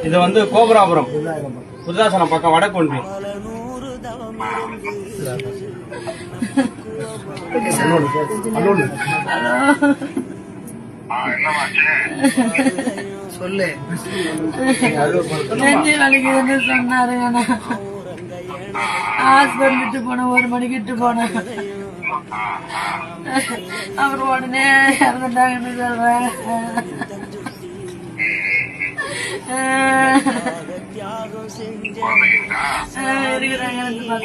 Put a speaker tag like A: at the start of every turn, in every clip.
A: இது வந்து கோபுராபுரம் புதுதாசனம் பக்கம் வடக்கொன்றி.
B: சொல்லு
C: நெஞ்சு வலிக்குதுன்னு சொன்னாருங்கண்ணா. ஹாஸ்பிட்டலுக்கு போனேன், 1 மணிக்கிட்டு போனேன். அவர் உடனே இறந்துட்டாங்கன்னு சொல்றேன். இருக்கிறாங்க 2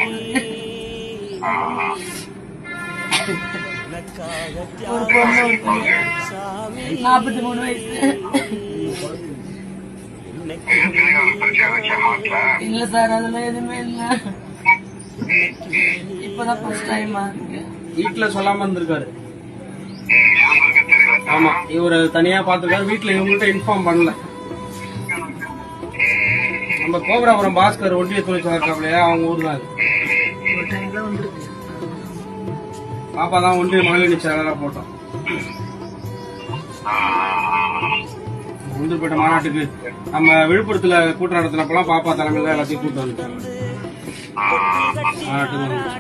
C: ஒரு பொண்ணு, ஒரு பையன். 43 வயசு. இல்ல சார், அதெல்லாம் எதுவுமே இல்ல. இப்பதான் ஃபர்ஸ்ட் டைமா இருக்கு.
A: வீட்டுல சொல்லாம இருந்திருக்காரு. ஆமா, இவரு தனியா பாத்துருக்காரு. வீட்டுல இவங்கள்ட்ட இன்ஃபார்ம் பண்ணல. நம்ம கோபுராபுரம் பாஸ்கர் ஒன்றிய தொழிற்சாலை இருக்காப்லையா, அவங்க ஊர் தான். பாப்பா தான் ஒன்றிய மகளிர் செயலாளராக போட்டோம். முந்திரிப்பேட்டை மாநாட்டுக்கு நம்ம விழுப்புரத்துல கூட்டம் நடத்தினப்பெல்லாம் பாப்பா தலைமையில தான் எல்லாத்தையும் கூட்டம் வந்துட்டாங்க. மாநாட்டுக்கு